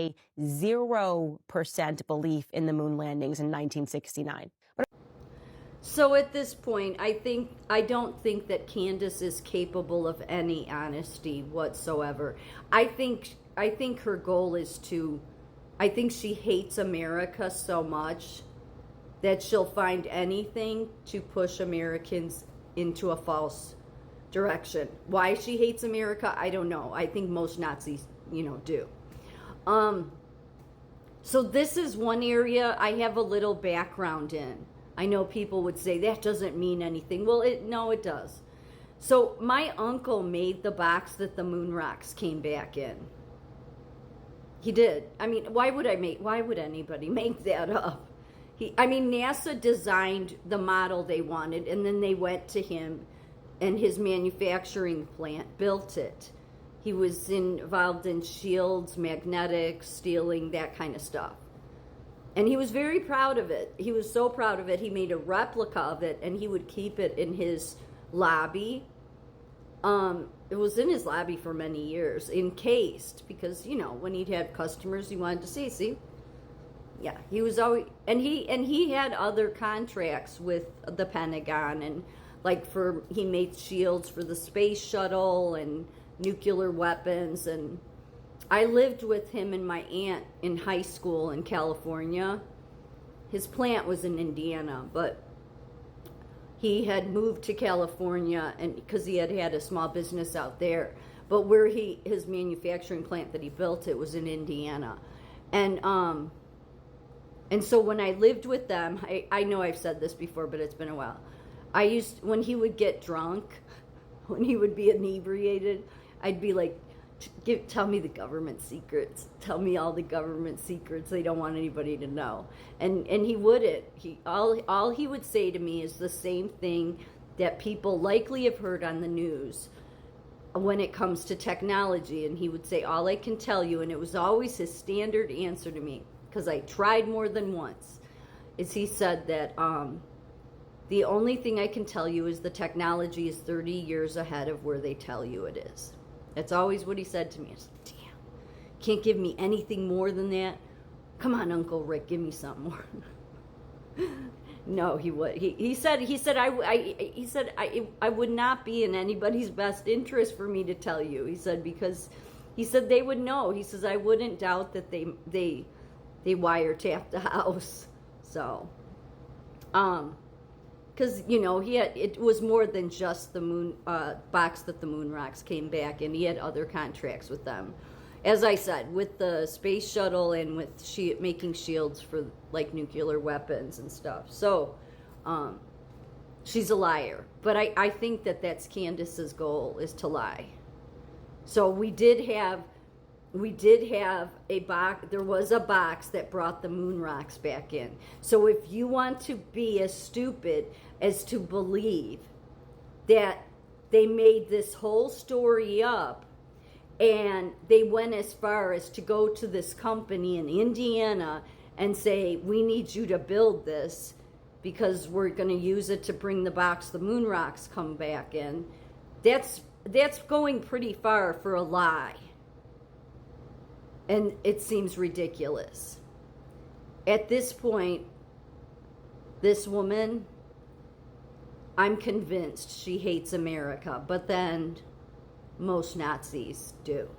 a 0% belief in the moon landings in 1969. So at this point, I don't think that Candace is capable of any honesty whatsoever. I think her goal is I think she hates America so much that she'll find anything to push Americans into a false direction. Why she hates America, I don't know. I think most Nazis, do. So this is one area I have a little background in. I know people would say that doesn't mean anything. Well, no, it does. So my uncle made the box that the moon rocks came back in. He did. I mean, why would anybody make that up? NASA designed the model they wanted, and then they went to him, and his manufacturing plant built it. He was involved in shields, magnetics, steeling, that kind of stuff. And he was very proud of it. He was so proud of it, he made a replica of it, and he would keep it in his lobby. It was in his lobby for many years, encased, because, when he'd have customers, he wanted to see. Yeah, he was always, and he had other contracts with the Pentagon, and he made shields for the space shuttle and nuclear weapons. And I lived with him and my aunt in high school in California. His plant was in Indiana, but he had moved to California, and because he had a small business out there, but where his manufacturing plant that he built, it was in Indiana. And so when I lived with them, I know I've said this before, but it's been a while. When he would get drunk, when he would be inebriated, I'd be like, tell me the government secrets. Tell me all the government secrets. They don't want anybody to know. And he wouldn't. All he would say to me is the same thing that people likely have heard on the news when it comes to technology. And he would say, all I can tell you, and it was always his standard answer to me, because I tried more than once, is he said that the only thing I can tell you is the technology is 30 years ahead of where they tell you it is. That's always what he said to me. I was like, damn, can't give me anything more than that? Come on, Uncle Rick, give me something more. No, he would. He said I would not be in anybody's best interest for me to tell you. He said, because he said they would know. He says I wouldn't doubt that they wiretapped the house. So, because it was more than just the moon box that the moon rocks came back in. He had other contracts with them, as I said, with the space shuttle and with making shields for nuclear weapons and stuff. So she's a liar, but I think that's Candace's goal, is to lie. So we did have a box. There was a box that brought the moon rocks back in. So if you want to be as stupid as to believe that they made this whole story up, and they went as far as to go to this company in Indiana and say, we need you to build this because we're going to use it to bring the moon rocks come back in, that's going pretty far for a lie. And it seems ridiculous. At this point, this woman, I'm convinced she hates America, but then most Nazis do.